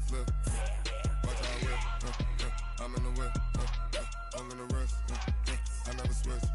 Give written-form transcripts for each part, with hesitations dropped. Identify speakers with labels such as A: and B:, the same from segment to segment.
A: flip. Watch how I whip. I'm in the whip. I'm in the wrist. I never switch.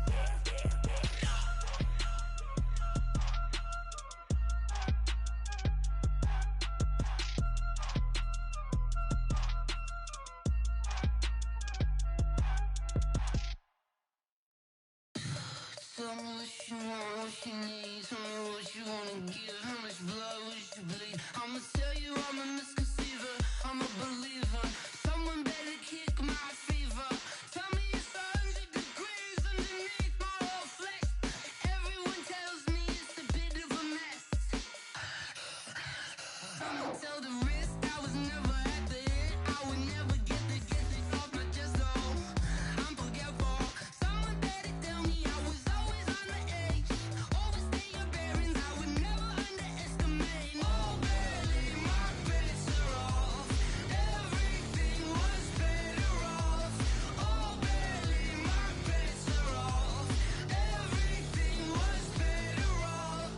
B: Tell me what you want, what you need. Tell me what you wanna give. How much blood would you bleed? I'ma tell you I'm a misconceiver. I'm a believer. Someone better kick my fever. Tell me it's 100 degrees underneath my whole flesh. Everyone tells me it's a bit of a mess. I'ma tell the wrist I was never at the hit. I would never get it off my chest though. I'm forgetful. Someone better tell me I was always on the edge. Overstay your bearings, I would never underestimate. Oh, barely, my bets are off. Everything was better off. Oh, barely, my bets are off. Everything was better off.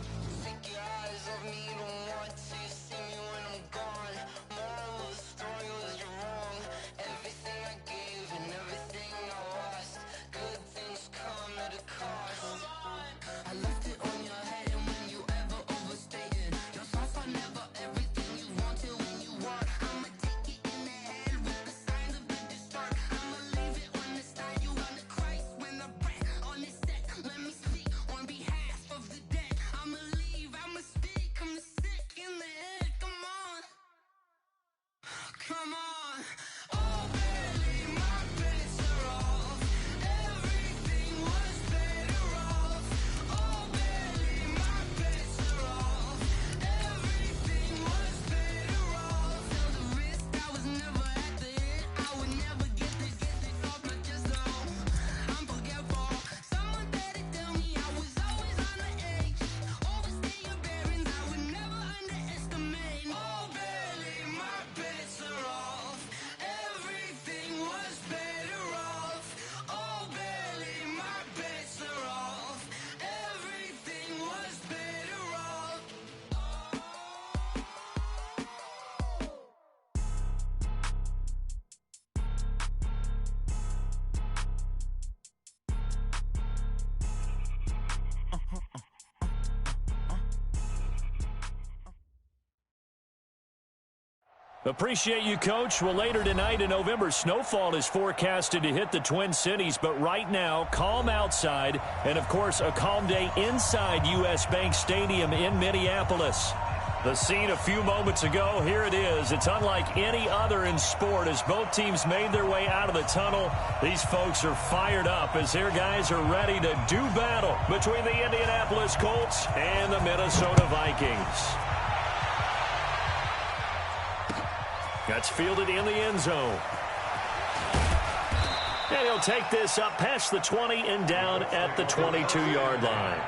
B: Take your eyes off me, you don't want to see me when I'm gone. Moral of the story was you're wrong. Everything I gave and everything I lost. Good things come at a cost. I left it on your head, and when you ever overstated, your thoughts are never everything you wanted when you want. I'ma take it in the head with the signs of the distort. I'ma leave it on the side. You on the Christ when the breath on the set. Let me speak on behalf of the dead. I'ma leave, I'ma speak. I'm the sick in the head. Come on, come on. Oh, barely, my bets are off. Everything was better off. Oh, barely, my bets are off. Everything was better off. Tell the wrist I was never at the hit. I would never get it off my chest though. I'm forgetful. Someone better tell me I was always on the edge. Overstay your bearings, I would never underestimate. Oh, barely, my bets are off. Everything was better off. Oh, barely, my bets are off. Everything was better off.
C: Appreciate you, Coach. Well, later tonight in November, snowfall is forecasted to hit the Twin Cities, but right now, calm outside, and of course, a calm day inside U.S. Bank Stadium in Minneapolis. The scene a few moments ago, here it is. It's unlike any other in sport as both teams made their way out of the tunnel. These folks are fired up as their guys are ready to do battle between the Indianapolis Colts and the Minnesota Vikings. That's fielded in the end zone. And he'll take this up past the 20 and down at the 22-yard line.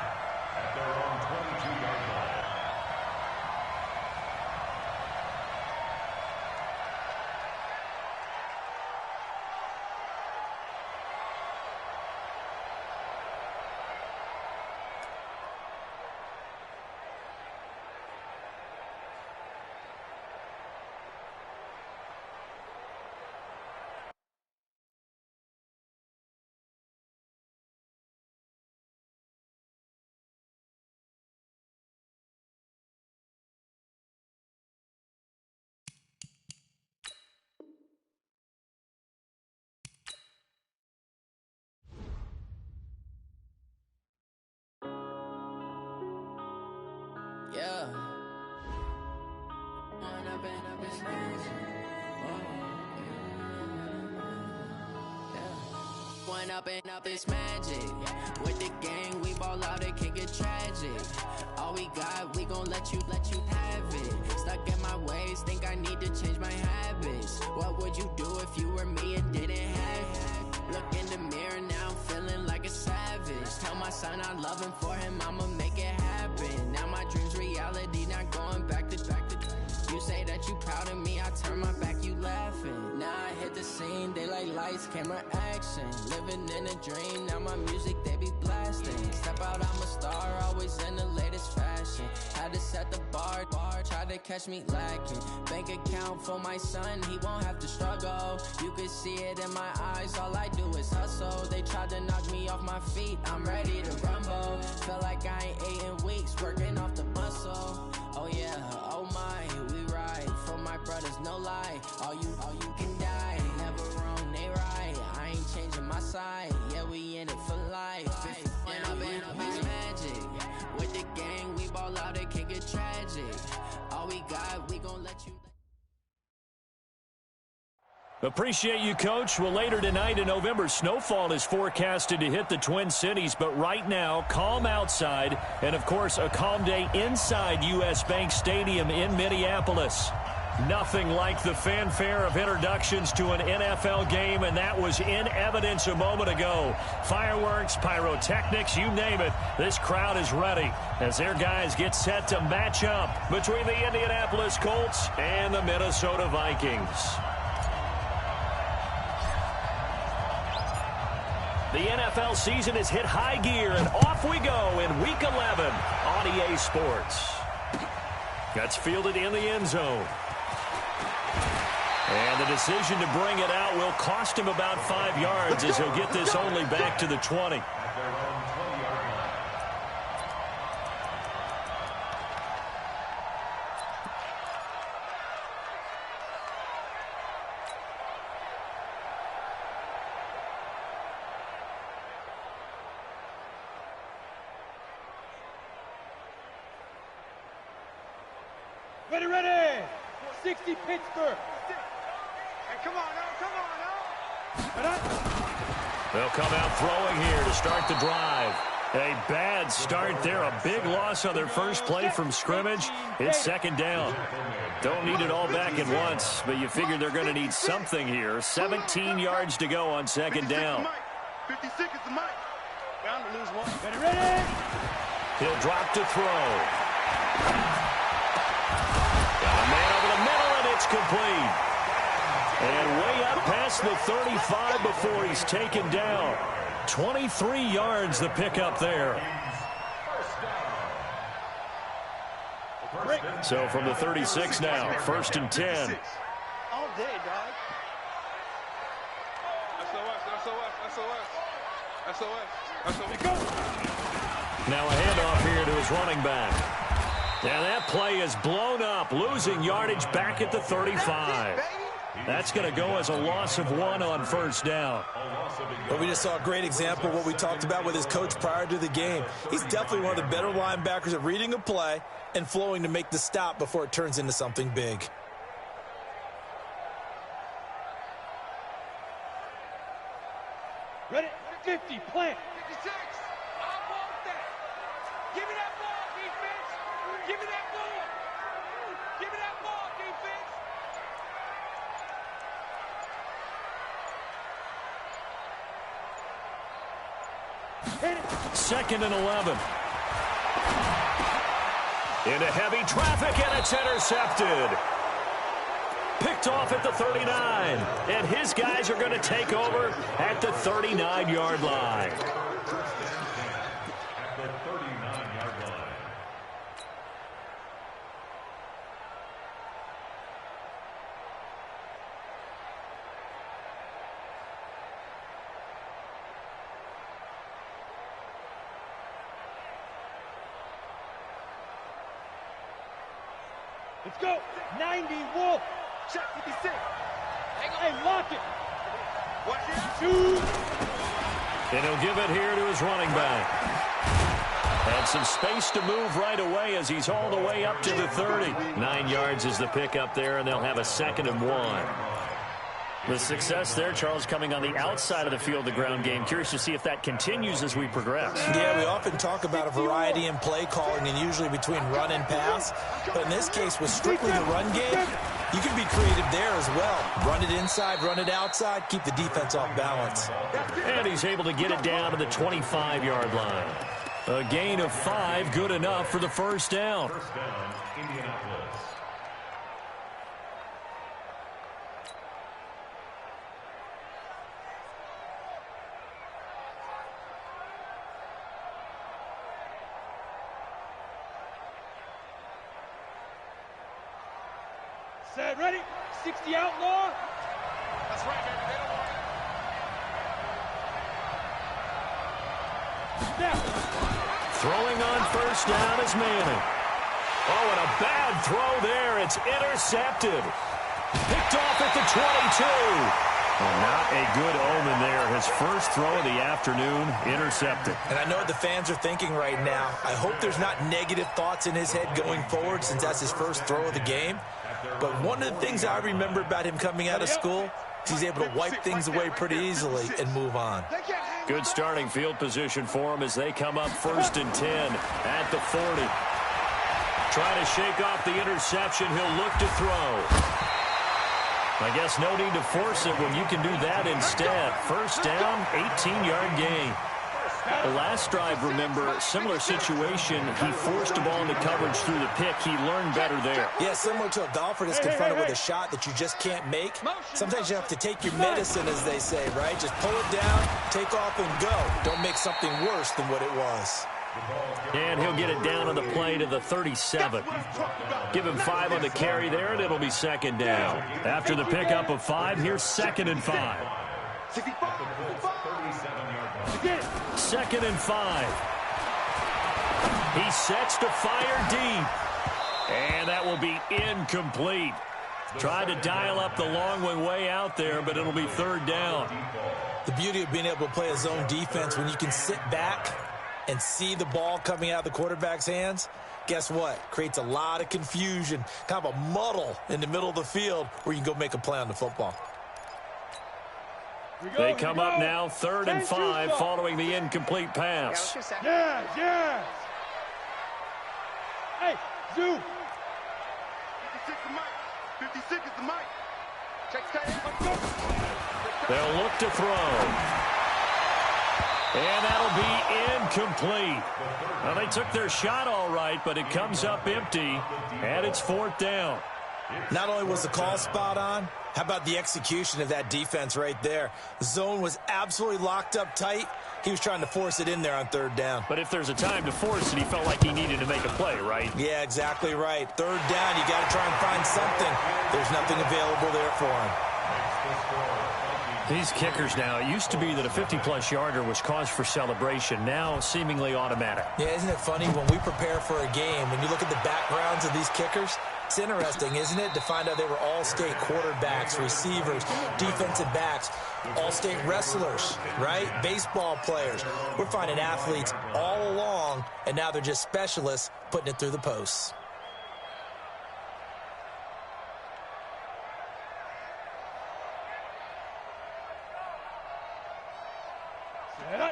B: Yeah. One up and up is magic. With the gang, we ball out, it can get tragic. All we got, we gon' let you have it. Stuck in my ways, think I need to change my habits. What would you do if you were me and didn't have it? Look in the mirror, now I'm feeling like a savage. Tell my son I love him, for him I'ma make it happen. Now my dream's reality, not going back to. You say that you proud of me, I turn my back, you laughing. Now I hit the scene. They like lights, camera, action. Living in a dream, now my music they be blasting. Step out, I'm a star, always in the latest fashion. Had to set the bar, try to catch me lacking. Bank account for my son, he won't have to struggle. You can see it in my eyes, all I do is hustle. They tried to knock me off my feet, I'm ready to rumble. Feel like I ain't ate in weeks, working off the muscle. Oh yeah, oh my, we ride for my brothers, no lie. All you can die, never wrong, they right. I ain't changing my side, yeah, we in it for life. And I've been magic with the gang, we ball out, it can get tragic. All we got, we gon' let you.
C: Appreciate you, Coach. Well, later tonight in November, snowfall is forecasted to hit the Twin Cities, but right now, calm outside, and of course, a calm day inside U.S. Bank Stadium in Minneapolis. Nothing like the fanfare of introductions to an NFL game, and that was in evidence a moment ago. Fireworks, pyrotechnics, you name it. This crowd is ready as their guys get set to match up between the Indianapolis Colts and the Minnesota Vikings. The NFL season has hit high gear, and off we go in Week 11 on EA Sports. That's fielded in the end zone. And the decision to bring it out will cost him about 5 yards as he'll get this only back to the 20.
D: Ready. 60 Pittsburgh. Hey, come on now.
C: They'll come out throwing here to start the drive. A bad start there. A big loss on their first play from scrimmage. It's second down. Don't need it all back at once, but you figure they're going to need something here. 17 yards to go on second down.
D: 50 seconds to Mike. Bound to lose one. Ready.
C: He'll drop to throw. Got a man over the middle, and it's complete. And way up past the 35 before he's taken down. 23 yards the pickup there. So from the 36 now, 1st and 10.
D: All day, dog. SOS.
C: Now a handoff here to his running back. And that play is blown up, losing yardage back at the 35. That's going to go as a loss of 1 on first down.
E: But we just saw a great example of what we talked about with his coach prior to the game. He's definitely one of the better linebackers at reading a play and flowing to make the stop before it turns into something big.
D: Ready, 50, plant. 56, I want that. Give me that ball, defense. Give me that ball. Give me that ball, defense. Hit it.
C: 2nd and 11. Into heavy traffic, and it's intercepted. Picked off at the 39, and his guys are going to take over at the 39-yard line.
D: Let's go. 90, Wolf. Check 56. Hey, lock it. Watch it. Shoot.
C: And he'll give it here to his running back. Had some space to move right away as he's all the way up to the 30. 9 yards is the pickup there, and they'll have a 2nd and 1. The success there, Charles, coming on the outside of the field, the ground game. Curious to see if that continues as we progress.
E: Yeah, we often talk about a variety in play calling and usually between run and pass. But in this case, with strictly the run game, you can be creative there as well. Run it inside, run it outside, keep the defense off balance.
C: And he's able to get it down to the 25-yard line. A gain of 5, good enough for the first down.
F: First down, Indianapolis.
D: Set, ready? 60 outlaw.
A: That's right, baby. They don't want it.
D: Snap.
C: Throwing on first down is Manning. Oh, and a bad throw there. It's intercepted. Picked off at the 22. Well, not a good omen there. His first throw of the afternoon, intercepted.
E: And I know what the fans are thinking right now. I hope there's not negative thoughts in his head going forward since that's his first throw of the game. But one of the things I remember about him coming out of school is he's able to wipe things away pretty easily and move on.
C: Good starting field position for him as they come up 1st and 10 at the 40. Trying to shake off the interception. He'll look to throw. I guess no need to force it when you can do that instead. First down, 18-yard gain. The last drive, remember, similar situation. He forced the ball into coverage through the pick. He learned better there.
E: Yeah, similar to a golfer that's confronted with a shot that you just can't make. Sometimes you have to take your medicine, as they say, right? Just pull it down, take off, and go. Don't make something worse than what it was.
C: And he'll get it down on the play to the 37. Give him 5 on the carry there, and it'll be 2nd down. After the pickup of 5, here's 2nd and 5. 2nd and 5. He sets to fire deep. And that will be incomplete. Tried to dial up the long one way out there, but it'll be 3rd down.
E: The beauty of being able to play a zone defense when you can sit back and see the ball coming out of the quarterback's hands, guess what? Creates a lot of confusion, kind of a muddle in the middle of the field where you can go make a play on the football.
C: They come up now 3rd and 5 following the incomplete pass.
D: Yeah. Hey, Zoo.
A: 56 the mic. 56 is the mic. Check stay.
C: They'll look to throw. And that'll be incomplete. Well, they took their shot all right, but it comes up empty, and it's 4th down.
E: Not only was the call spot on, how about the execution of that defense right there? The zone was absolutely locked up tight. He was trying to force it in there on 3rd down.
C: But if there's a time to force it, he felt like he needed to make a play, right?
E: Yeah, exactly right. 3rd down, you got to try and find something. There's nothing available there for him.
C: These kickers now, it used to be that a 50-plus yarder was cause for celebration. Now, seemingly automatic.
E: Yeah, isn't it funny when we prepare for a game, when you look at the backgrounds of these kickers, it's interesting, isn't it, to find out they were all-state quarterbacks, receivers, defensive backs, all-state wrestlers, right? Baseball players. We're finding athletes all along, and now they're just specialists putting it through the posts.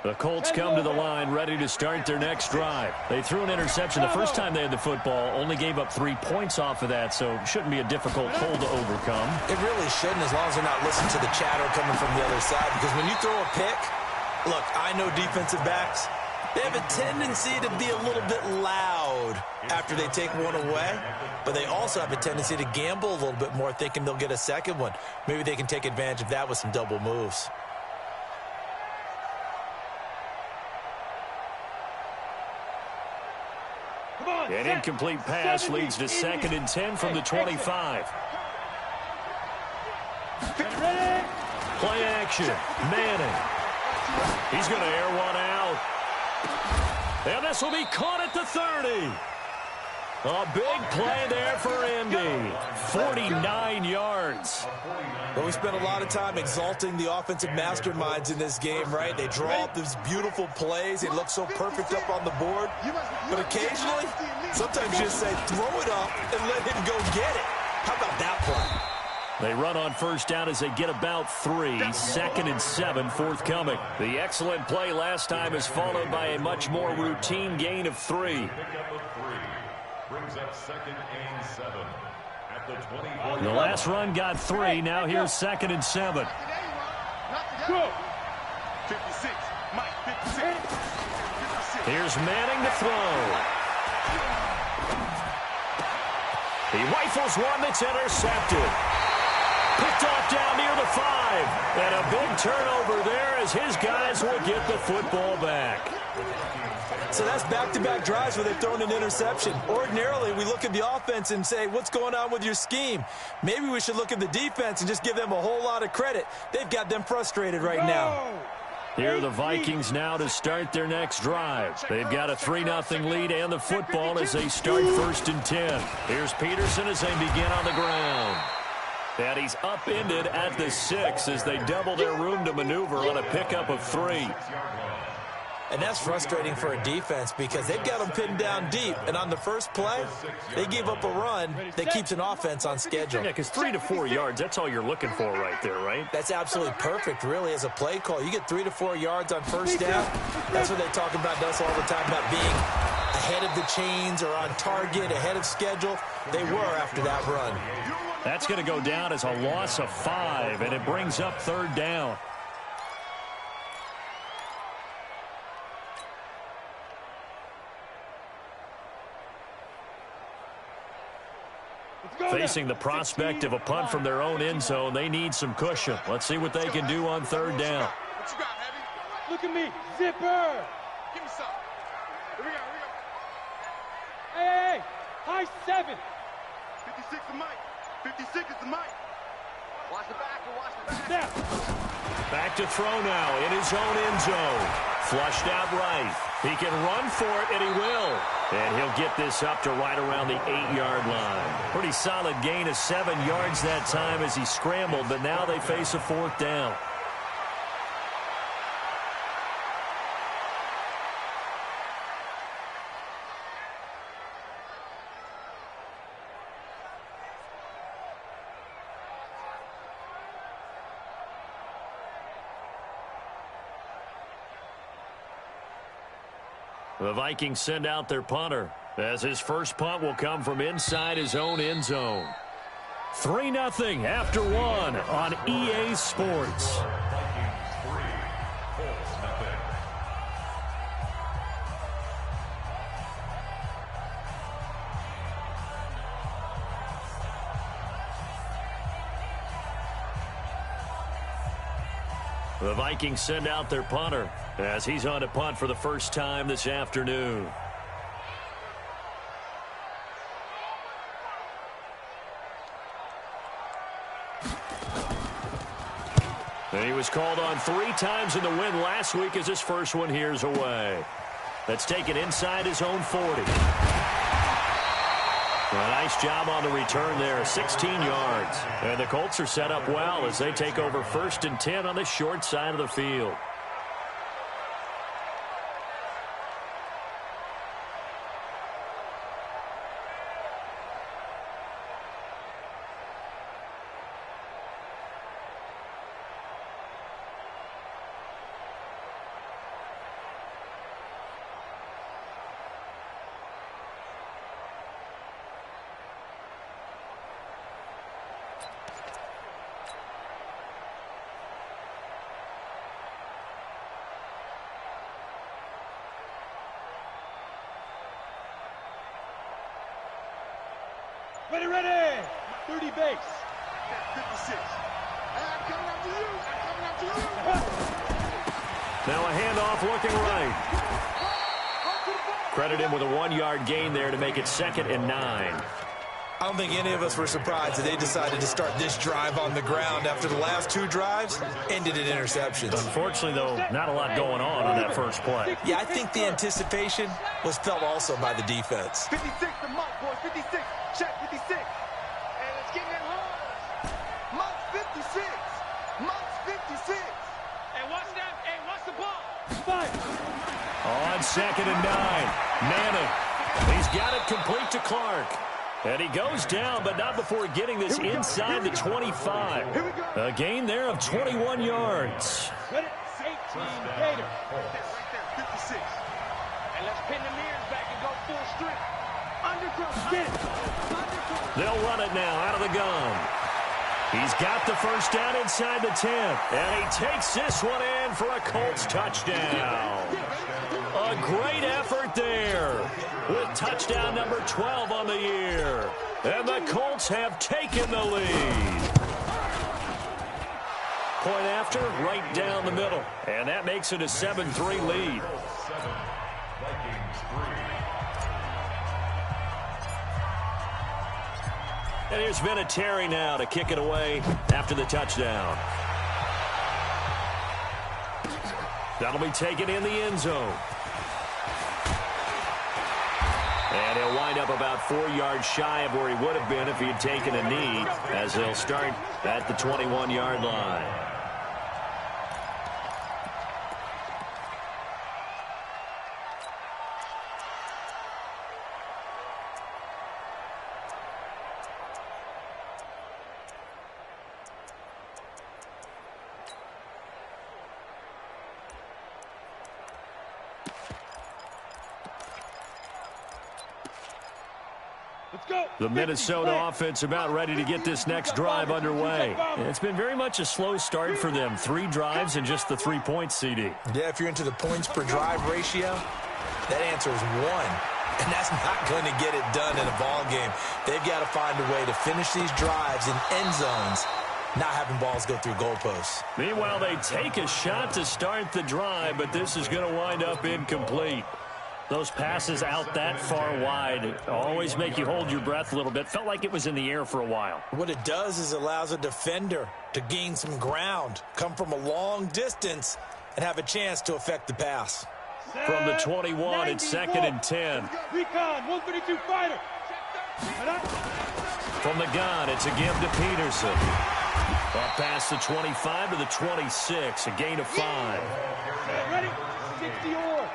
C: The Colts come to the line ready to start their next drive. They threw an interception the first time they had the football, only gave up 3 points off of that, so it shouldn't be a difficult hole to overcome.
E: It really shouldn't, as long as they're not listening to the chatter coming from the other side, because when you throw a pick, look, I know defensive backs, they have a tendency to be a little bit loud after they take one away, but they also have a tendency to gamble a little bit more, thinking they'll get a second one. Maybe they can take advantage of that with some double moves.
C: An incomplete pass leads to 2nd and 10 from the 25. Play action. Manning. He's going to air one out. And this will be caught at the 30. A big play there for Indy. 49 yards.
E: Well, we spent a lot of time exalting the offensive masterminds in this game, right? They draw up these beautiful plays. They look so perfect up on the board. But occasionally, sometimes you just say, throw it up and let him go get it. How about that play?
C: They run on first down as they get about 3. 2nd and 7 forthcoming. The excellent play last time is followed by a much more routine gain of 3.
F: Brings up 2nd and 7 at the 24.
C: The last run got 3. Now here's 2nd and 7.
D: Go.
A: 56. Mike, 56.
C: Here's Manning to throw. He rifles one that's intercepted. Picked off down near the 5. And a big turnover there as his guys will get the football back.
E: So that's back-to-back drives where they've thrown an interception. Ordinarily, we look at the offense and say, what's going on with your scheme? Maybe we should look at the defense and just give them a whole lot of credit. They've got them frustrated right now.
C: Here are the Vikings now to start their next drive. They've got a 3-0 lead and the football as they start 1st and 10. Here's Peterson as they begin on the ground. And he's upended at the 6 as they double their room to maneuver on a pickup of 3.
E: And that's frustrating for a defense because they've got them pinned down deep. And on the first play, they give up a run that keeps an offense on schedule.
C: Yeah, because 3 to 4 yards, that's all you're looking for right there, right?
E: That's absolutely perfect, really, as a play call. You get 3 to 4 yards on first down. That's what they talk about us all the time, about being ahead of the chains or on target, ahead of schedule. They were after that run.
C: That's going to go down as a loss of 5, and it brings up 3rd down. Facing the prospect of a punt from their own end zone, they need some cushion. Let's see what they can do on 3rd down.
D: What you got, Heavy? Look at me, zipper. Give me some. Here we go, here we go. Hey, high 7. 56 the mic. 56 is the mic. Watch the back, watch the back.
C: Back to throw now in his own end zone. Flushed out right. He can run for it, and he will. And he'll get this up to right around the 8-yard line. Pretty solid gain of 7 yards that time as he scrambled, but now they face a 4th down. The Vikings send out their punter as his first punt will come from inside his own end zone. 3-0 after 1 on EA Sports. The Vikings send out their punter as he's on to punt for the first time this afternoon. And he was called on 3 times in the win last week as his first one here's away. That's taken inside his own 40. A nice job on the return there, 16 yards. And the Colts are set up well as they take over 1st and 10 on the short side of the field.
D: Ready. 30 base. 56. I'm coming up to you. I'm coming up to you.
C: Now a handoff looking right. Credit him with a 1-yard gain there to make it 2nd and 9.
E: I don't think any of us were surprised that they decided to start this drive on the ground after the last 2 drives ended in interceptions.
C: Unfortunately, though, not a lot going on that first play.
E: Yeah, I think the anticipation was felt also by the defense.
D: 56 the mark, boys. 56. Check 56. And it's getting it hard. Mark 56. Mark 56. Hey, watch that. Hey, watch the ball. 5.
C: On 2nd and 9. Manning. He's got it complete to Clark. And he goes down, but not before getting this inside the 25. A gain there of 21 yards.
D: 18 Gator. Right there, 56. And let's pin the mirrors back and go full strip. Undercross, get it.
C: They'll run it now out of the gun. He's got the first down inside the 10. And he takes this one in for a Colts touchdown. A great effort there with touchdown number 12 on the year. And the Colts have taken the lead. Point after, right down the middle. And that makes it a 7-3 lead. And here's Vinatieri now to kick it away after the touchdown. That'll be taken in the end zone. And he'll wind up about 4 yards shy of where he would have been if he had taken a knee, as they'll start at the 21-yard line. The Minnesota offense about ready to get this next drive underway. It's been very much a slow start for them. 3 drives and just the 3 points, CD.
E: Yeah, if you're into the points per drive ratio, that answer is 1. And that's not going to get it done in a ball game. They've got to find a way to finish these drives in end zones, not having balls go through goalposts.
C: Meanwhile, they take a shot to start the drive, but this is going to wind up incomplete. Those passes out that far wide always make you hold your breath a little bit. Felt like it was in the air for a while.
E: What it does is allows a defender to gain some ground, come from a long distance, and have a chance to affect the pass.
C: From the 21, it's 2nd and 10.
D: Recon, 132 fighter.
C: From the gun, it's a give to Peterson. Up past the 25 to the 26, a gain of 5.
D: Ready? 60-or.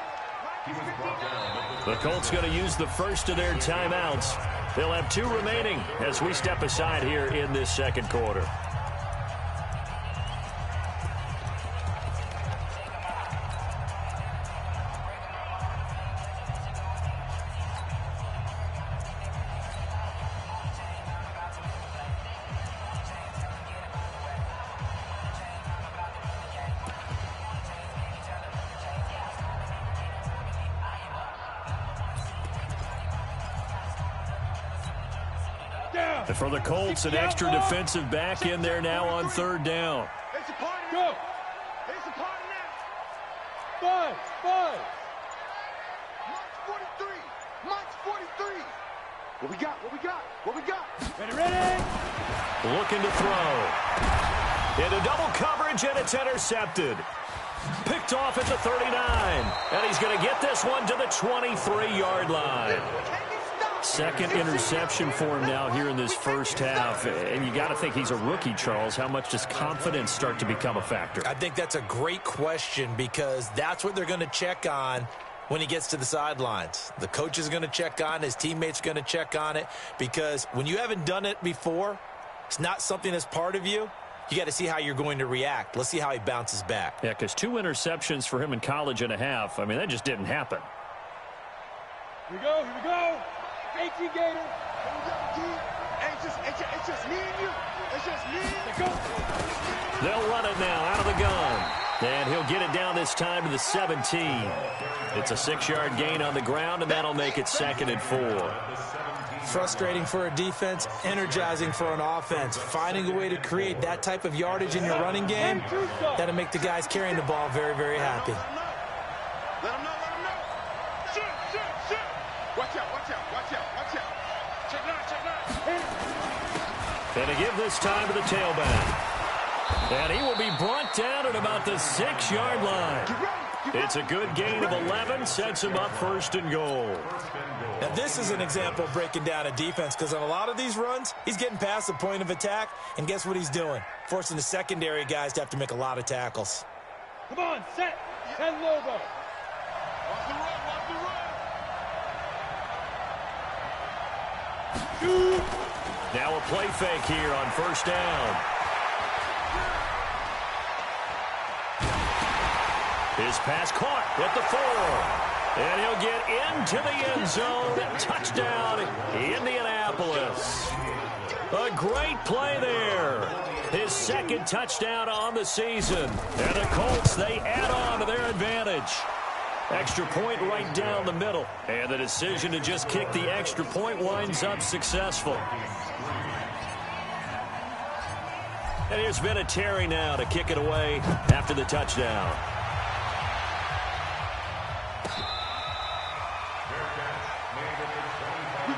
C: The Colts going to use the first of their timeouts. They'll have 2 remaining as we step aside here in this second quarter. And for the Colts, an extra defensive back in there now on 3rd down.
D: It's a party. Go. It's a party now. 5. March 43. March 43. What we got? What we got? What we got? Ready?
C: Looking to throw. Into double coverage, and it's intercepted. Picked off at the 39. And he's going to get this one to the 23-yard line. 2nd interception for him now here in this first half. And you got to think he's a rookie, Charles. How much does confidence start to become a factor?
E: I think that's a great question, because that's what they're going to check on when he gets to the sidelines. The coach is going to check on, his teammates are going to check on it, because when you haven't done it before, it's not something that's part of you. You got to see how you're going to react. Let's see how he bounces back.
C: Yeah, because 2 interceptions for him in college and a half. I mean, that just didn't happen.
D: Here we go. Here we go. 18 Gator. It's just me and you. It's just me. Go.
C: They'll run it now out of the gun. And he'll get it down this time to the 17. It's a 6-yard gain on the ground, and that'll make it 2nd and 4.
E: Frustrating for a defense, energizing for an offense. Finding a way to create that type of yardage in your running game, that'll make the guys carrying the ball very, very happy.
D: Let him know. Shoot. Watch out. Check nine.
C: And to give this time to the tailback. And he will be brought down at about the 6-yard line. It's a good gain of 11, sets him up 1st and goal.
E: Now, this is an example of breaking down a defense, because on a lot of these runs, he's getting past the point of attack, and guess what he's doing? Forcing the secondary guys to have to make a lot of tackles.
D: Come on, set. And Lobo. Watch the run.
C: Now a play fake here on 1st down. His pass caught at the 4. And he'll get into the end zone. Touchdown, Indianapolis. A great play there. His 2nd touchdown on the season. And the Colts, they add on to their advantage. Extra point right down the middle. And the decision to just kick the extra point winds up successful. And here's Vinatieri now to kick it away after the touchdown.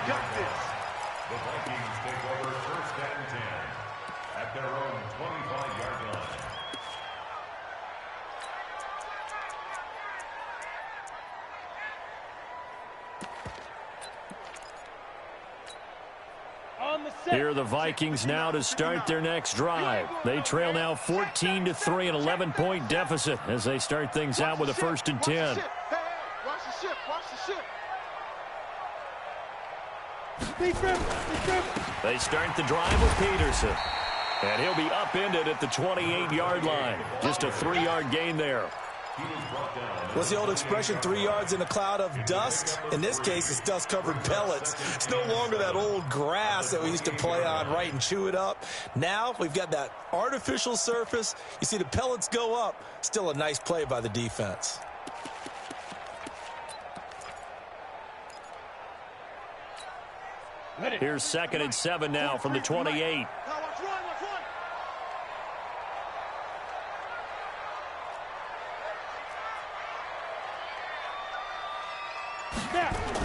D: got this.
F: The Vikings take over 1st and 10 at their own 25-yard line.
C: Here are the Vikings now to start their next drive. They trail now 14-3, an 11-point deficit as they start things out with a 1st and 10.
D: Watch the ship. Watch the ship.
C: They start the drive with Peterson. And he'll be upended at the 28-yard line. Just a 3-yard gain there.
E: What's the old expression, 3 yards in a cloud of dust? In this case, it's dust-covered pellets. It's no longer that old grass that we used to play on, right, and chew it up. Now we've got that artificial surface. You see the pellets go up. Still a nice play by the defense.
C: Here's 2nd and 7 now from the 28.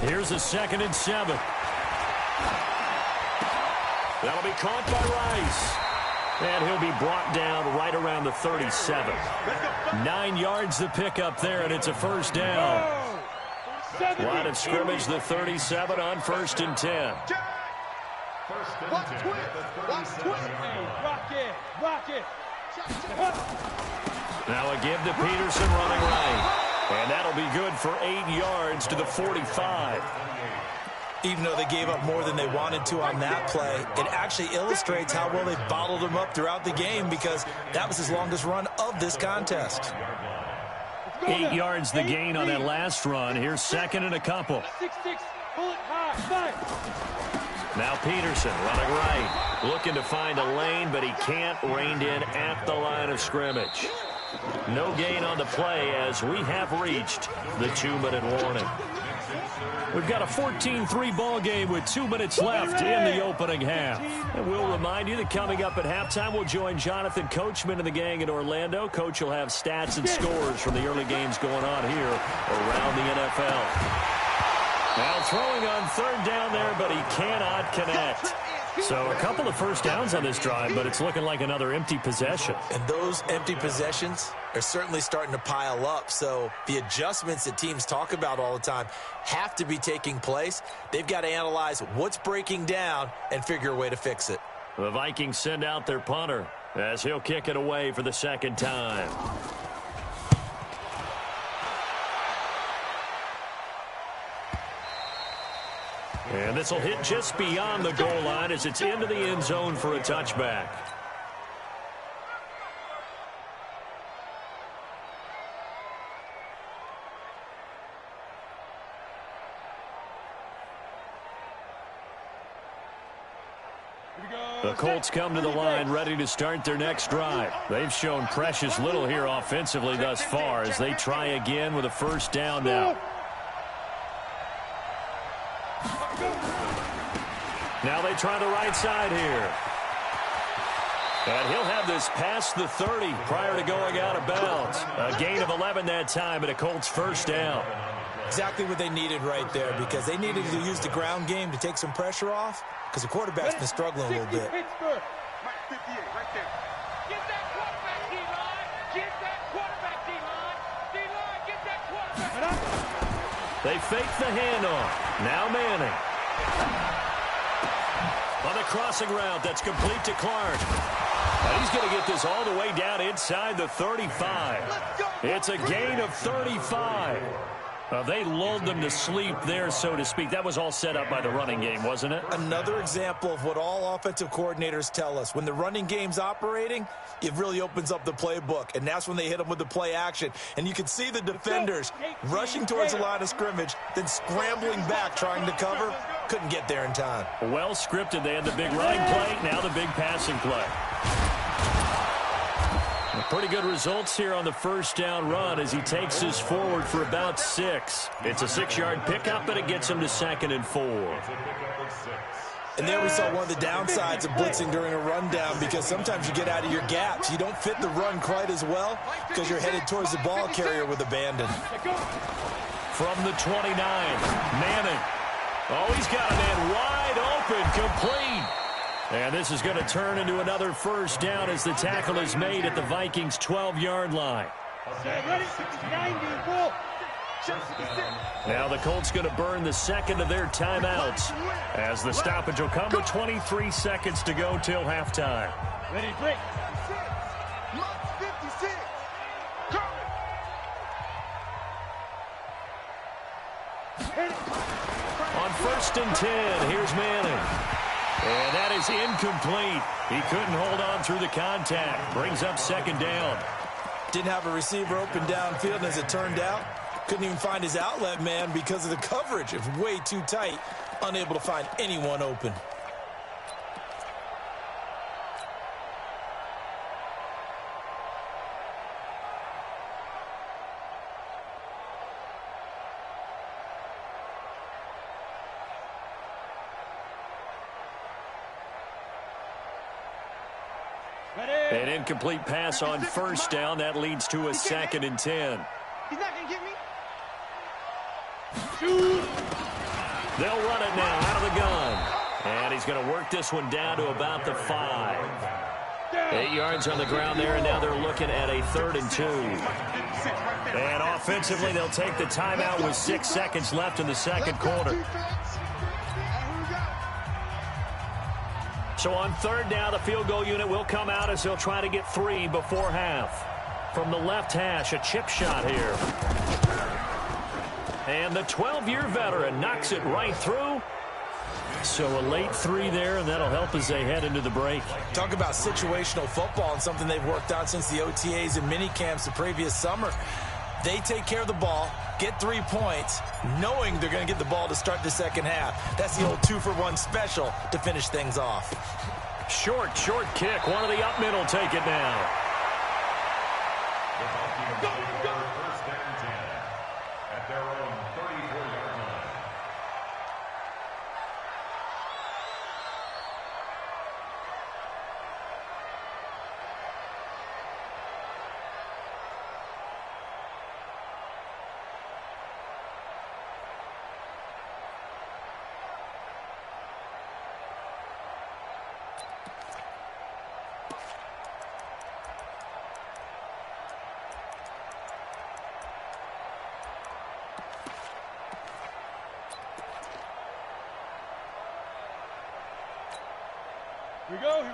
C: Here's a 2nd and 7. That'll be caught by Rice. And he'll be brought down right around the 37. 9 yards the pickup there, and it's a 1st down. Line of scrimmage, the 37 on 1st and 10.
D: Rock it.
C: Now a give to Peterson running right. And that'll be good for 8 yards to the 45.
E: Even though they gave up more than they wanted to on that play, it actually illustrates how well they bottled them up throughout the game because that was his longest run of this contest.
C: 8 yards the gain on that last run. Here's 2nd and a couple.
D: 6-6, pull it high,
C: Now Peterson running right. Looking to find a lane, but he can't. Reined in at the line of scrimmage. No gain on the play as we have reached the 2-minute warning. We've got a 14-3 ball game with 2 minutes left in the opening half. And we'll remind you that coming up at halftime, we'll join Jonathan Coachman and the gang in Orlando. Coach will have stats and scores from the early games going on here around the NFL. Now throwing on 3rd down there, but he cannot connect. So a couple of 1st downs on this drive, but it's looking like another empty possession.
E: And those empty possessions are certainly starting to pile up. So the adjustments that teams talk about all the time have to be taking place. They've got to analyze what's breaking down and figure a way to fix it.
C: The Vikings send out their punter as he'll kick it away for the 2nd time. And this will hit just beyond the goal line as it's into the end zone for a touchback. The Colts come to the line ready to start their next drive. They've shown precious little here offensively thus far as they try again with a 1st down now. Now they try the right side here. And he'll have this past the 30 prior to going out of bounds. A gain of 11 that time and a Colts 1st down.
E: Exactly what they needed right there because they needed to use the ground game to take some pressure off because the quarterback's been struggling a little bit.
D: Pittsburgh. 58, right there. Get that quarterback, D-line. Get that quarterback, D-line. D-line, get that quarterback.
C: They fake the handoff. Now Manning. On the crossing route, that's complete to Clark. And he's going to get this all the way down inside the 35. It's a gain of 35. They lulled them to sleep there, so to speak. That was all set up by the running game, wasn't it?
E: Another example of what all offensive coordinators tell us. When the running game's operating, it really opens up the playbook, and that's when they hit them with the play action. And you can see the defenders rushing towards the line of scrimmage, then scrambling back trying to cover. Couldn't get there in time.
C: Well scripted. They had the big running play, now the big passing play. Pretty good results here on the 1st down run as he takes us forward for about 6. It's a 6-yard pickup, and it gets him to 2nd and 4.
E: And there we saw one of the downsides of blitzing during a rundown because sometimes you get out of your gaps. You don't fit the run quite as well because you're headed towards the ball carrier with abandon.
C: From the 29, Manning. Oh, he's got a man wide open, complete. And this is going to turn into another first down as the tackle is made at the Vikings' 12-yard line.
D: Ready? 90,
C: Now the Colts going to burn the second of their timeouts as the stoppage will come with 23 seconds to go till halftime.
D: Ready, break.
C: On 1st and 10, here's Manning. And that is incomplete. He couldn't hold on through the contact. Brings up second down.
E: Didn't have a receiver open downfield, and as it turned out, couldn't even find his outlet man because of the coverage. It was way too tight, unable to find anyone open.
C: An incomplete pass on first down. That leads to a 2nd and 10.
D: He's not going to get me.
C: They'll run it now out of the gun. And he's going to work this one down to about the 5. 8 yards on the ground there, and now they're looking at a 3rd and 2. And offensively, they'll take the timeout with 6 seconds left in the second quarter. So on 3rd down, the field goal unit will come out as they'll try to get 3 before half. From the left hash, a chip shot here. And the 12-year veteran knocks it right through. So a late 3 there, and that'll help as they head into the break.
E: Talk about situational football and something they've worked on since the OTAs and mini camps the previous summer. They take care of the ball, get 3 points, knowing they're going to get the ball to start the second half. That's the old 2-for-1 special to finish things off.
C: Short kick. One of the up middle take it now.
F: The Vikings take over 1st and 10 at their own 34-yard line.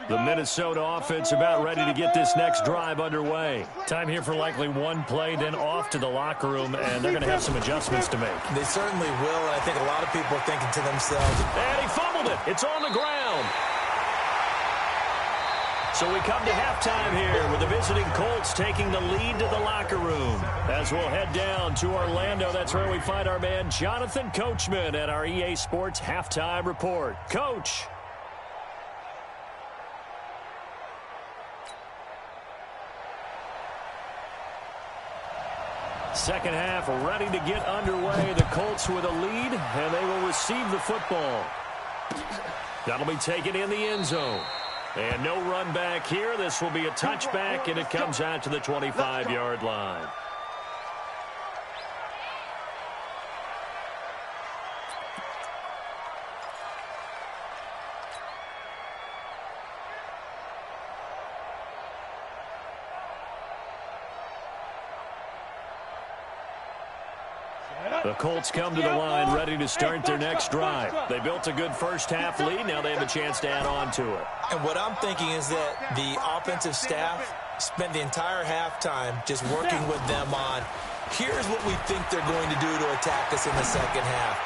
C: The Minnesota offense about ready to get this next drive underway. Time here for likely one play, then off to the locker room, and they're going to have some adjustments to make.
E: They certainly will, and I think a lot of people are thinking to themselves,
C: And he fumbled it. It's on the ground. So we come to halftime here with the visiting Colts taking the lead to the locker room. As we'll head down to Orlando, that's where we find our man Jonathan Coachman at our EA Sports Halftime Report. Coach. Second half ready to get underway. The Colts with a lead, and they will receive the football. That'll be taken in the end zone. And no run back here. This will be a touchback, and it comes out to the 25-yard line. The Colts come to the line ready to start their next drive. They built a good first half lead. Now they have a chance to add on to it.
E: and what I'm thinking is that the offensive staff spent the entire halftime just working with them on, here's what we think they're going to do to attack us in the second half.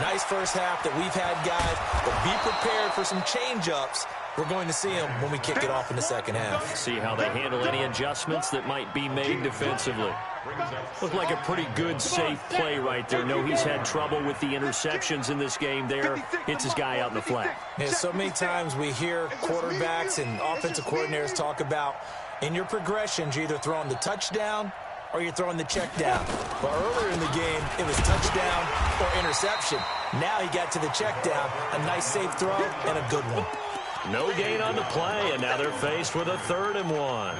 E: Nice first half that we've had, guys, but be prepared for some change-ups. We're going to see them when we kick it off in the second half.
C: See how they handle any adjustments that might be made defensively. Looked like a pretty good, safe play right there. No, he's had trouble with the interceptions in this game there. Hits his guy out in the flat.
E: Yeah, so many times we hear quarterbacks and offensive coordinators talk about, in your progressions, you're either throwing the touchdown or you're throwing the check down. But earlier in the game, it was touchdown or interception. Now he got to the check down, a nice safe throw and a good one.
C: No gain on the play, and now they're faced with a 3rd and 1.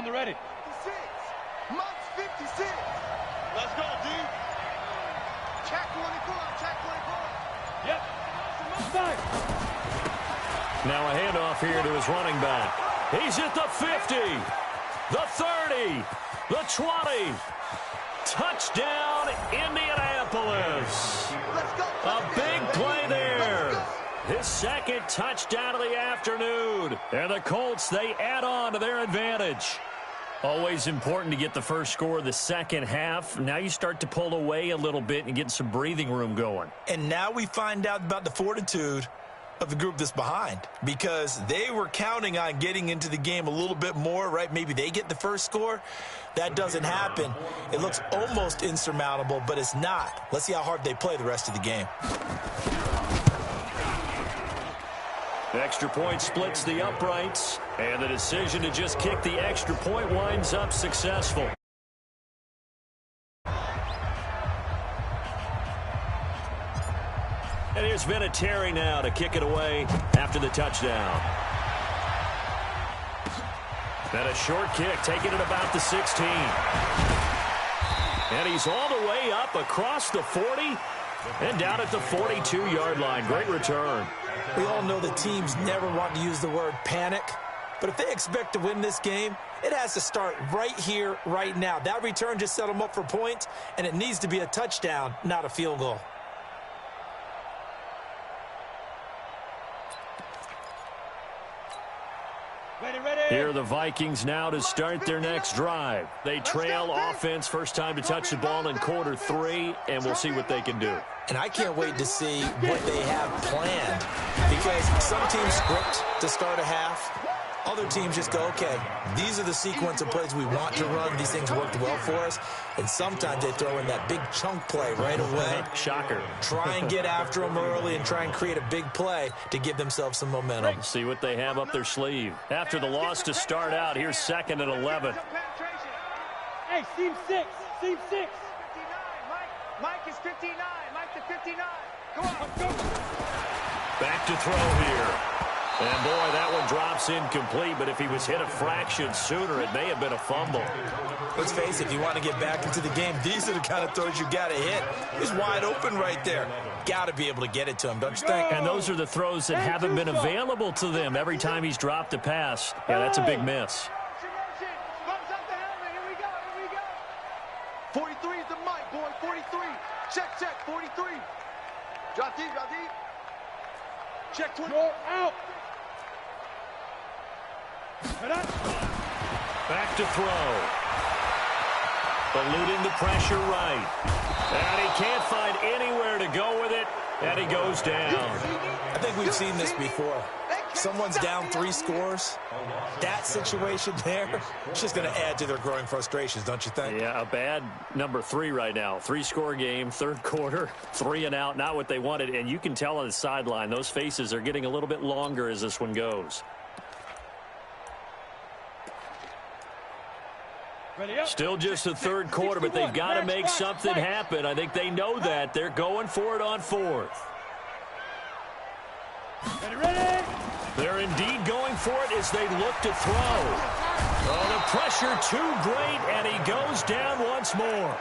D: On the ready.
A: 56. Monk's 56. Let's go, D. Check 24. Check 24.
D: Yep. Side.
C: Now a handoff here to his running back. He's at the 50, the 30, the 20. Touchdown, Indianapolis.
A: Let's go.
C: A big play there. His second touchdown of the afternoon. And the Colts, they add on to their advantage. Always important to get the first score of the second half. Now you start to pull away a little bit and get some breathing room going.
E: And now we find out about the fortitude of the group that's behind, because they were counting on getting into the game a little bit more, right? Maybe they get the first score. That doesn't happen. It looks almost insurmountable, but it's not. Let's see how hard they play the rest of the game.
C: The extra point splits the uprights, and the decision to just kick the extra point winds up successful. And here's Vinatieri now to kick it away after the touchdown. And a short kick, taking it about the 16. And he's all the way up across the 40 and down at the 42-yard line. Great return.
E: We all know that teams never want to use the word panic, but if they expect to win this game, it has to start right here, right now. That return just set them up for points, and it needs to be a touchdown, not a field goal.
C: Here are the Vikings now to start their next drive. They trail offense, first time to touch the ball in quarter 3, and we'll see what they can do.
E: And I can't wait to see what they have planned, because some teams script to start a half. Other teams just go, okay, these are the sequence of plays we want to run. These things worked well for us. And sometimes they throw in that big chunk play right away.
C: Shocker.
E: Try and get after them early and try and create a big play to give themselves some momentum.
C: See what they have up their sleeve. After the loss to start out, here's 2nd and 11.
D: Hey, seam 6. Seam 6.
A: 59. Mike is 59. Mike to 59. Go on.
D: Let's go.
C: Back to throw here. And, boy, that one drops incomplete, but if he was hit a fraction sooner, it may have been a fumble.
E: Let's face it, if you want to get back into the game, these are the kind of throws you got to hit. He's wide open right there. Got to be able to get it to him, don't you think?
C: And those are the throws that haven't been available to them every time he's dropped a pass. Yeah, that's a big miss.
A: 43 is the mic, boy. 43. Check, 43. Drop deep. Check 20.
D: You're out.
C: Back to throw. Eluding the pressure right. And he can't find anywhere to go with it, and he goes down.
E: I think we've seen this before. Someone's down 3 scores. That situation there, it's just going to add to their growing frustrations, don't you think?
C: Yeah, a bad number 3 right now. 3-score game, 3rd quarter, 3 and out, not what they wanted. And you can tell on the sideline, those faces are getting a little bit longer as this one goes. Still just the 3rd quarter, but they've got to make something happen. I think they know that. They're going for it on 4th.
D: Ready?
C: They're indeed going for it as they look to throw. Oh, the pressure too great, and he goes down once more.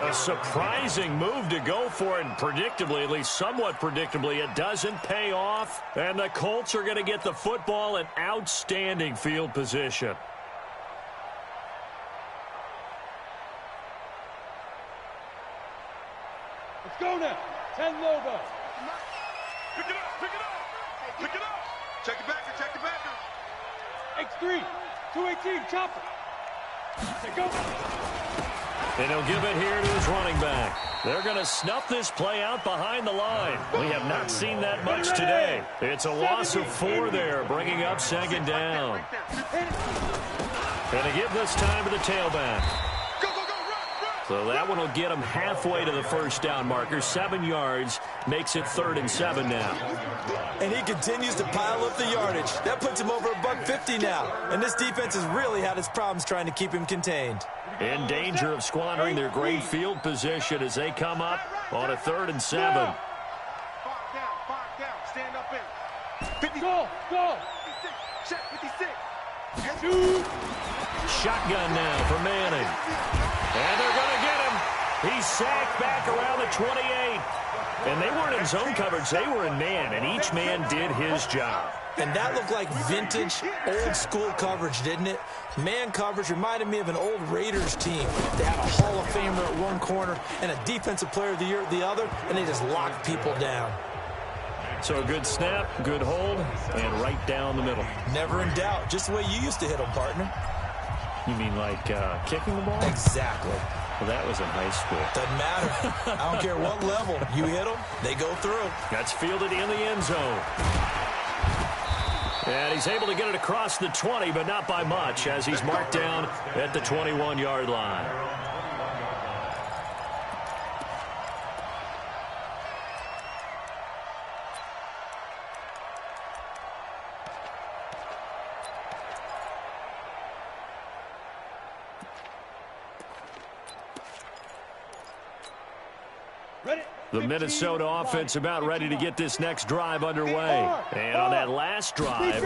C: A surprising move to go for it, and predictably, at least somewhat predictably, it doesn't pay off. And the Colts are going to get the football in outstanding field position.
D: Let's go now. 10 Lobo.
A: Pick it up. Check it back.
D: X3. 218. Chopper. Say go.
C: And he'll give it here to his running back. They're going to snuff this play out behind the line. We have not seen that much today. It's a loss of 4 there, bringing up 2nd down. And they give this time to the tailback. So that one will get him halfway to the first down marker. 7 yards makes it 3rd and 7 now.
E: And he continues to pile up the yardage. That puts him over $150 now. And this defense has really had its problems trying to keep him contained.
C: In danger of squandering their great field position as they come up on a 3rd and 7.
A: 5 down. Stand up in. 50.
D: Go.
A: 56. Check 56.
C: Shotgun now for Manning. And they're going to get him. He's sacked back around the 28. And they weren't in zone coverage. They were in man, and each man did his job.
E: And that looked like vintage, old-school coverage, didn't it? Man coverage reminded me of an old Raiders team. They had a Hall of Famer at one corner and a Defensive Player of the Year at the other, and they just locked people down.
C: So a good snap, good hold, and right down the middle.
E: Never in doubt. Just the way you used to hit them, partner.
C: You mean like kicking the ball?
E: Exactly.
C: Well, that was in high school.
E: Doesn't matter. I don't care what level. You hit them, they go through.
C: That's fielded in the end zone. And he's able to get it across the 20, but not by much, as he's marked down at the 21-yard line. The Minnesota offense about ready to get this next drive underway. And on that last drive,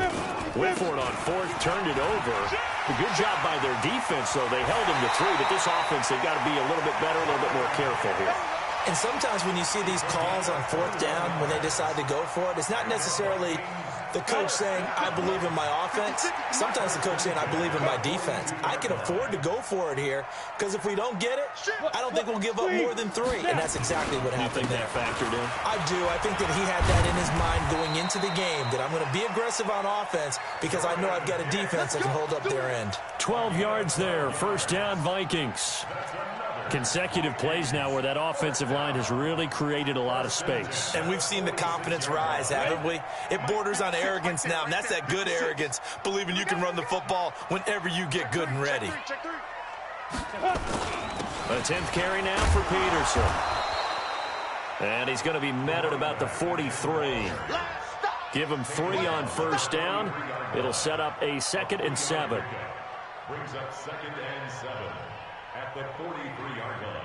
C: went for it on fourth, turned it over. A good job by their defense, though. They held him to 3, but this offense, they've got to be a little bit better, a little bit more careful here.
E: And sometimes when you see these calls on fourth down, when they decide to go for it, it's not necessarily the coach saying, I believe in my offense. Sometimes the coach saying, I believe in my defense. I can afford to go for it here, because if we don't get it, I don't think we'll give up more than 3. And that's exactly what happened there.
C: You think that factored in?
E: I do. I think that he had that in his mind going into the game, that I'm going to be aggressive on offense because I know I've got a defense that can hold up their end.
C: 12 yards there. First down, Vikings. Consecutive plays now where that offensive line has really created a lot of space.
E: And we've seen the confidence rise, haven't we? It borders on arrogance now, and that's that good arrogance, believing you can run the football whenever you get good and ready.
C: A 10th carry now for Peterson. And he's going to be met at about the 43. Give him 3 on first down. It'll set up a 2nd and 7.
F: Brings up 2nd and 7 at the 43-yard line.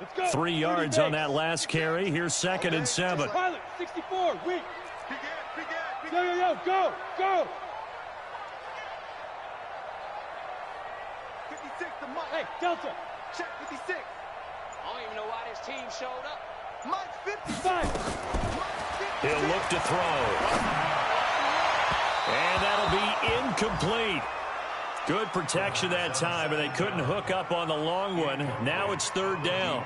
D: Let's go.
C: 3 yards on that last carry. Here's 2nd and 7.
D: Pilot, 64, weak. Yo, go, go.
G: 56 to Mike.
D: Hey, Delta.
G: Check 56.
H: I don't even know why this team showed up.
G: Mike 55.
D: 5.
C: He'll look to throw. And that'll be incomplete. Good protection that time, and they couldn't hook up on the long one. Now it's 3rd down.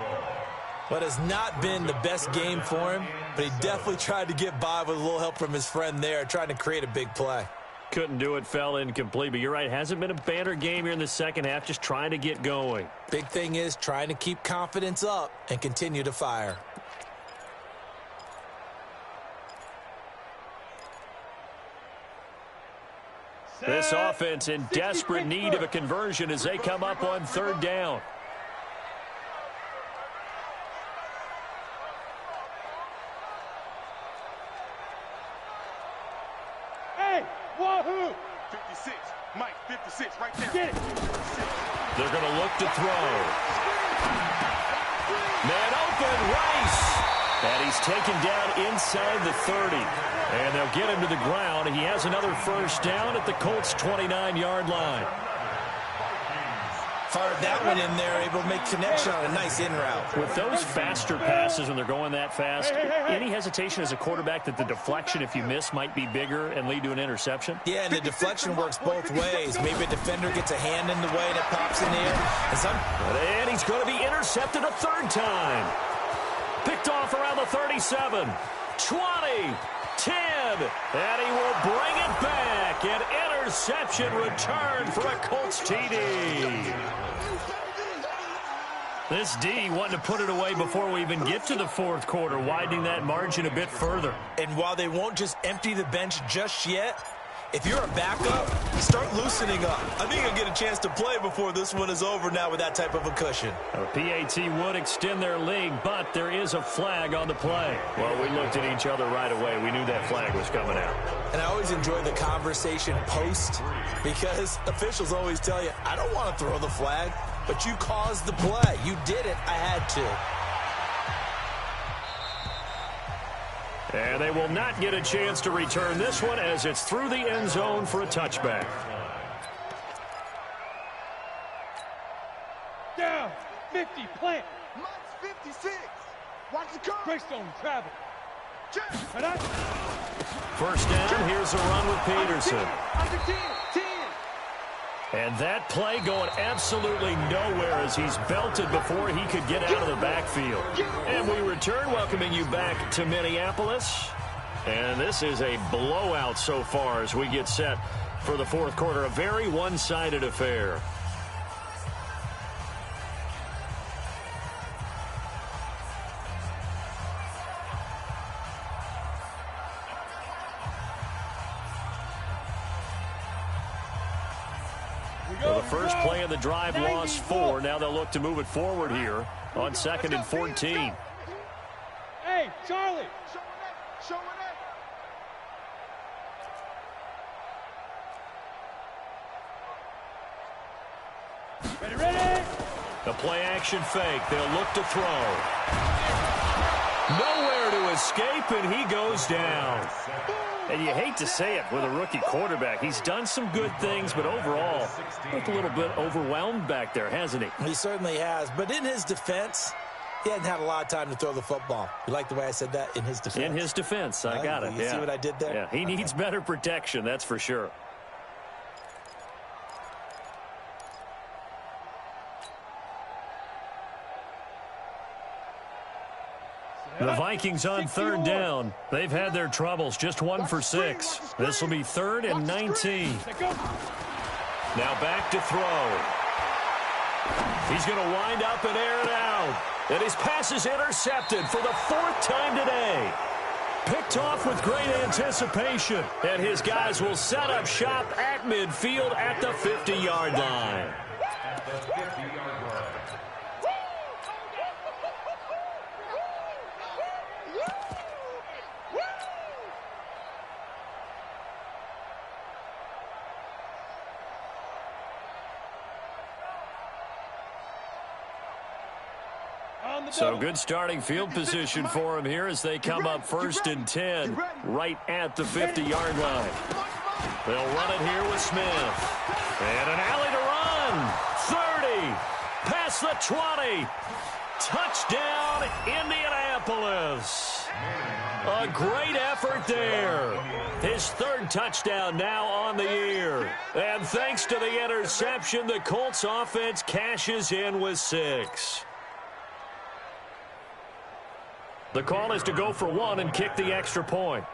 E: What has not been the best game for him, but he definitely tried to get by with a little help from his friend there, trying to create a big play.
C: Couldn't do it, fell incomplete. But you're right, hasn't been a banner game here in the second half, just trying to get going.
E: Big thing is trying to keep confidence up and continue to fire.
C: This offense in desperate need of a conversion as they come up on 3rd down.
D: Hey, wahoo.
G: 56. Mike 56 right there.
D: Get it.
C: They're going to look to throw. Man open, Rice. And he's taken down inside the 30. And they'll get him to the ground. He has another first down at the Colts' 29-yard line.
E: Fired that one in there, able to make connection on a nice in route.
C: With those faster passes when they're going that fast, any hesitation as a quarterback that the deflection, if you miss, might be bigger and lead to an interception?
E: Yeah, and the deflection works both ways. Maybe a defender gets a hand in the way and it pops in the air.
C: And he's going to be intercepted a 3rd time. Picked off around the 37, 20, 10, and he will bring it back. An interception return for a Colts TD. This D wanting to put it away before we even get to the 4th quarter, widening that margin a bit further.
E: And while they won't just empty the bench just yet, if you're a backup, start loosening up. I think you'll get a chance to play before this one is over now with that type of a cushion.
C: A PAT would extend their lead, but there is a flag on the play. Well, we looked at each other right away. We knew that flag was coming out.
E: And I always enjoy the conversation post because officials always tell you, I don't want to throw the flag, but you caused the play. You did it. I had to.
C: And they will not get a chance to return this one as it's through the end zone for a touchback.
D: Down, 50, plant.
G: Mike's 56. Watch the curve.
D: Greystone, travel.
C: First down, here's a run with Peterson.
G: Under 10, 10.
C: And that play going absolutely nowhere as he's belted before he could get out of the backfield. And we return, welcoming you back to Minneapolis. And this is a blowout so far as we get set for the fourth quarter. A very one-sided affair. Well, the first play of the drive lost 4. Now they'll look to move it forward here on 2nd and 14.
D: Hey, Charlie.
G: Show it.
D: Ready.
C: The play-action fake. They'll look to throw. Nowhere to escape, and he goes down. And you hate to say it with a rookie quarterback. He's done some good things, but overall, looked a little bit overwhelmed back there, hasn't he?
E: He certainly has. But in his defense, he hasn't had a lot of time to throw the football. You like the way I said that? In his defense.
C: In his defense. I got it.
E: You see what I did there?
C: Yeah, he needs better protection, that's for sure. The Vikings on third down. They've had their troubles, just 1 for 6. This will be 3rd and 19. Now back to throw. He's going to wind up and air it out. And his pass is intercepted for the 4th time today. Picked off with great anticipation. And his guys will set up shop at midfield at the 50-yard line.
F: At the 50-yard line.
C: So good starting field position for him here as they come up 1st and 10 right at the 50-yard line. They'll run it here with Smith. And an alley to run. 30. Past the 20. Touchdown, Indianapolis. A great effort there. His 3rd touchdown now on the year. And thanks to the interception, the Colts offense cashes in with 6. The call is to go for 1 and kick the extra point.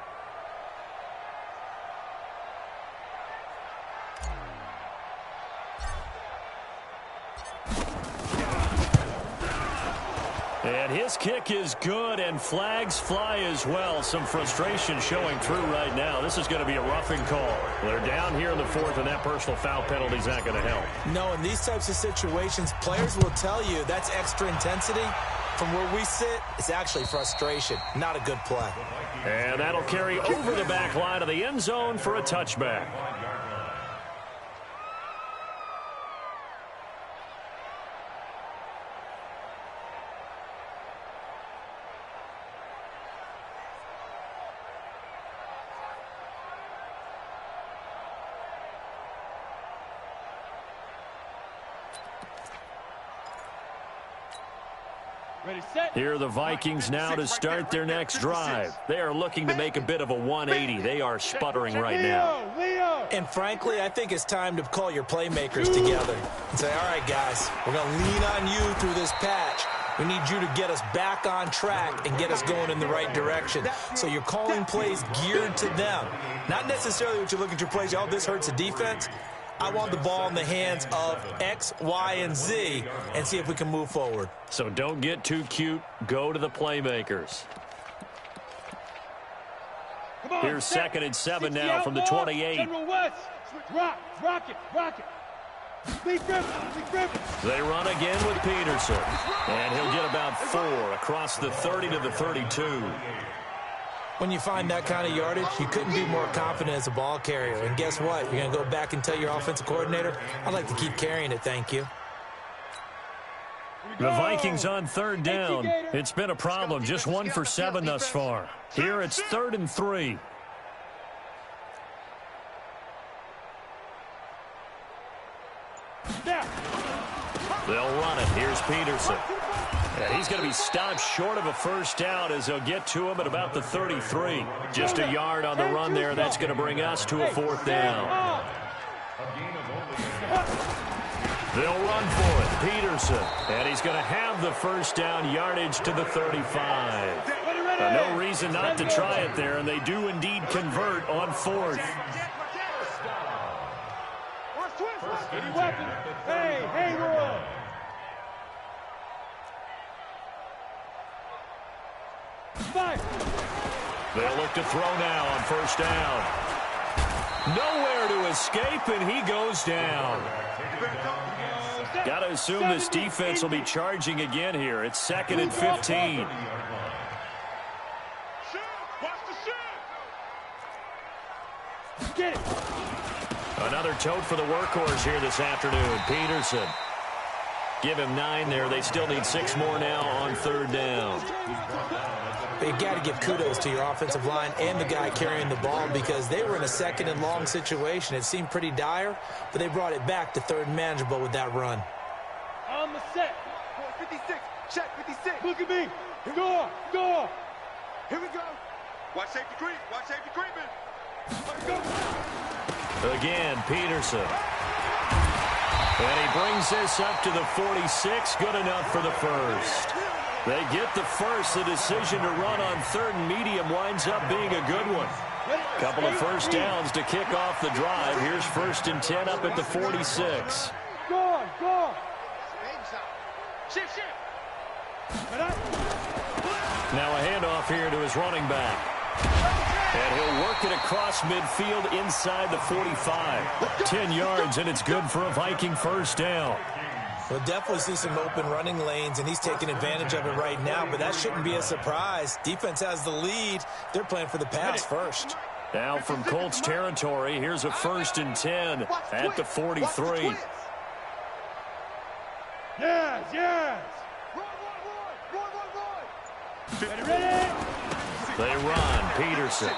C: And his kick is good, and flags fly as well. Some frustration showing through right now. This is going to be a roughing call. They're down here in the 4th, and that personal foul penalty is not going to help.
E: No, in these types of situations, players will tell you that's extra intensity. From where we sit, it's actually frustration. Not a good play.
C: And that'll carry over the back line of the end zone for a touchback. Here are the Vikings now to start their next drive. They are looking to make a bit of a 180. They are sputtering right now.
E: And frankly, I think it's time to call your playmakers together and say, all right, guys, we're going to lean on you through this patch. We need you to get us back on track and get us going in the right direction. So you're calling plays geared to them. Not necessarily what you look at your plays, oh, this hurts the defense. I want the ball in the hands of X, Y, and Z and see if we can move forward.
C: So don't get too cute. Go to the playmakers. Here's 2nd and 7 now from the 28.
D: Rock it.
C: They run again with Peterson. And he'll get about 4 across the 30 to the 32.
E: When you find that kind of yardage, you couldn't be more confident as a ball carrier. And guess what? You're going to go back and tell your offensive coordinator, I'd like to keep carrying it, thank you.
C: The Vikings on third down. It's been a problem. Just 1 for 7 thus far. Here it's 3rd and 3. They'll run it. Here's Peterson. And he's going to be stopped short of a first down as they'll get to him at about the 33. Just a yard on the run there. That's going to bring us to a 4th down. They'll run for it. Peterson. And he's going to have the first down, yardage to the 35. No reason not to try it there, and they do indeed convert on 4th.
D: Hey, Roy.
C: They'll look to throw now on first down. Nowhere to escape, and he goes down. Got to assume this defense will be charging again here. It's 2nd and 15.
D: Get it.
C: Another tote for the workhorse here this afternoon, Peterson. Give him 9 there. They still need 6 more now on 3rd down.
E: You got to give kudos to your offensive line and the guy carrying the ball because they were in a 2nd and long situation. It seemed pretty dire, but they brought it back to 3rd and manageable with that run.
D: On the set.
G: 56. Check 56.
D: Look at me. Go on.
G: Here we go. Watch safety creep. Watch safety creeping. Let's go.
C: Again, Peterson. And he brings this up to the 46. Good enough for the first. They get the first. The decision to run on 3rd and medium winds up being a good one. Couple of first downs to kick off the drive. Here's 1st and 10 up at the 46.
D: Go on.
G: Shift.
C: Now a handoff here to his running back. And he'll work it across midfield inside the 45. 10 yards, and it's good for a Viking first down.
E: We'll definitely see some open running lanes, and he's taking advantage of it right now, but that shouldn't be a surprise. Defense has the lead. They're playing for the pass first.
C: Now from Colts territory, here's a 1st and 10 at the 43.
D: Yes. Ready?
C: They run. Peterson.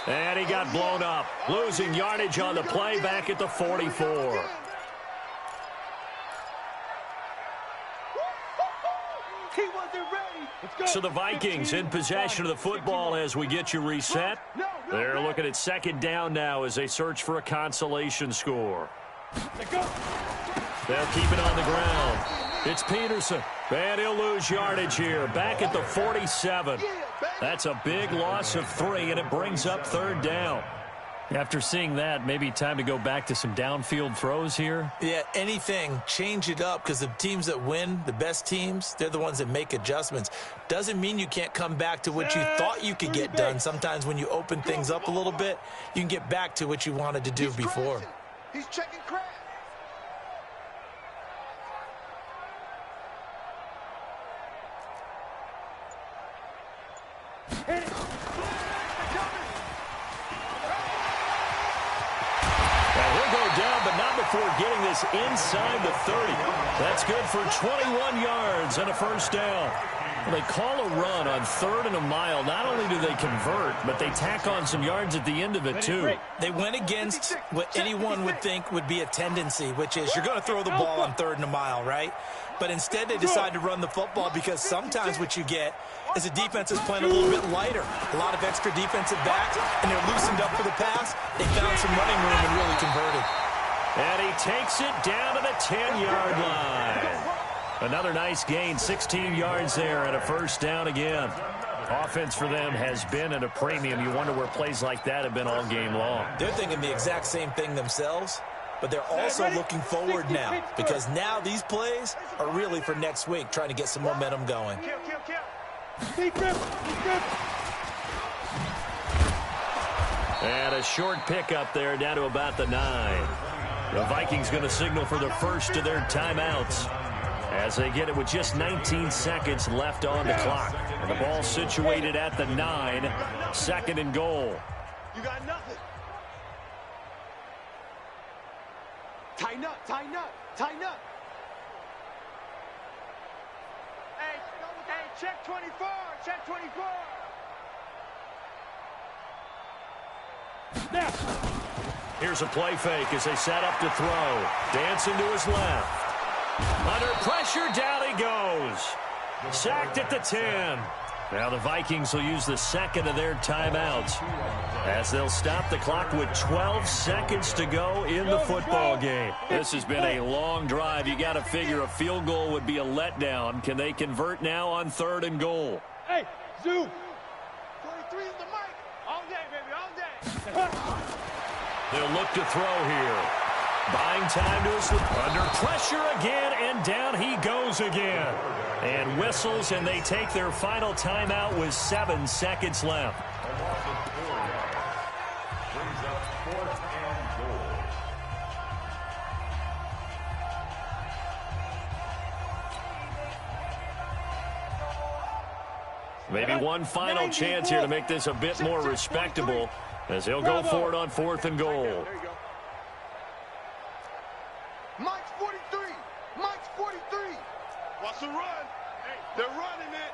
C: And he got blown up. Losing yardage on the play back at the 44.
G: He wasn't ready.
C: So the Vikings in possession of the football as we get you reset. They're looking at 2nd down now as they search for a consolation score. They'll keep it on the ground. It's Peterson. And he'll lose yardage here. Back at the 47. That's a big loss of 3, and it brings up 3rd down. After seeing that, maybe time to go back to some downfield throws here.
E: Yeah, anything. Change it up because the teams that win, the best teams, they're the ones that make adjustments. Doesn't mean you can't come back to what you thought you could get done. Sometimes when you open things up a little bit, you can get back to what you wanted to do before.
G: He's checking crap.
C: Before getting this inside the 30. That's good for 21 yards and a first down. Well, they call a run on 3rd and a mile. Not only do they convert, but they tack on some yards at the end of it, too.
E: They went against what anyone would think would be a tendency, which is you're going to throw the ball on 3rd and a mile, right? But instead they decide to run the football because sometimes what you get is the defense is playing a little bit lighter. A lot of extra defensive backs, and they're loosened up for the pass. They found some running room and really converted.
C: And he takes it down to the 10-yard line. Another nice gain, 16 yards there and a first down again. Offense for them has been at a premium. You wonder where plays like that have been all game long.
E: They're thinking the exact same thing themselves, but they're also looking forward now because now these plays are really for next week, trying to get some momentum going.
C: And a short pickup there down to about the 9. The Vikings going to signal for the first of their timeouts as they get it with just 19 seconds left on the clock. And the ball situated at the 9, 2nd and goal.
G: You got nothing. Tighten up. Check 24. Check 24.
D: Now.
C: Here's a play fake as they set up to throw. Dancing to his left. Under pressure, down he goes. Sacked at the 10. Now the Vikings will use the second of their timeouts as they'll stop the clock with 12 seconds to go in the football game. This has been a long drive. You got to figure a field goal would be a letdown. Can they convert now on 3rd and goal?
D: Hey, Zoo.
G: 23 is the mic. All day, baby, all day.
C: They'll look to throw here. Buying time to his under pressure again, and down he goes again. And whistles, and they take their final timeout with 7 seconds left.
F: Brings up 4th and goal.
C: Maybe one final chance here to make this a bit more respectable as they'll go for it on 4th and goal.
G: There you go. Mike's 43. Mike's 43. Watch the run. They're running it.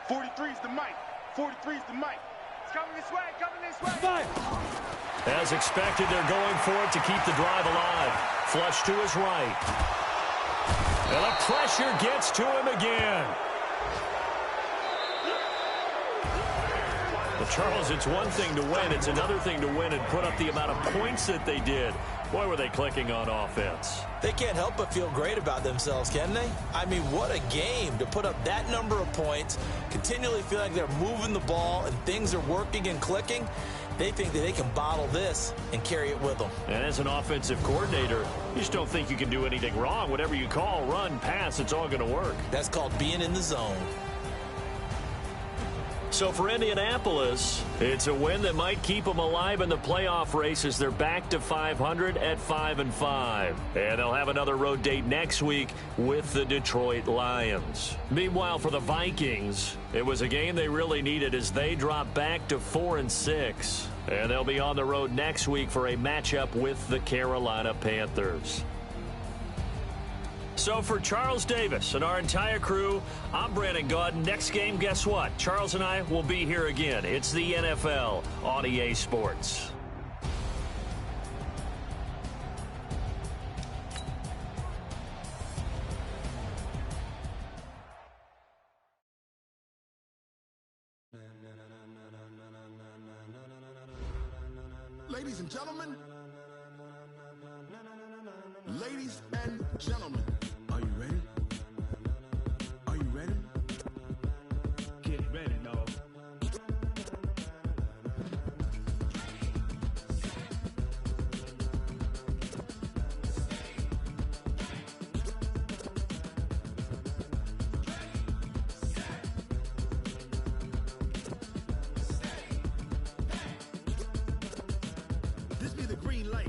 G: 43 is the mic. 43 is the mic. It's coming this way. Coming this way.
D: Five.
C: As expected, they're going for it to keep the drive alive. Flush to his right. And the pressure gets to him again. Well, Charles, it's one thing to win. It's another thing to win and put up the amount of points that they did. Boy, were they clicking on offense.
E: They can't help but feel great about themselves, can they? I mean, what a game to put up that number of points, continually feel like they're moving the ball and things are working and clicking. They think that they can bottle this and carry it with them.
C: And as an offensive coordinator, you just don't think you can do anything wrong. Whatever you call, run, pass, it's all going to work.
E: That's called being in the zone.
C: So for Indianapolis, it's a win that might keep them alive in the playoff race as they're back to 500 at 5-5. And they'll have another road date next week with the Detroit Lions. Meanwhile, for the Vikings, it was a game they really needed as they drop back to 4-6. And they'll be on the road next week for a matchup with the Carolina Panthers. So for Charles Davis and our entire crew, I'm Brandon Gaudin. Next game, guess what? Charles and I will be here again. It's the NFL on EA Sports.
A: Ladies and gentlemen. Ladies and gentlemen. Are you ready? Are you ready?
D: Get ready, dog.
A: This be the green light.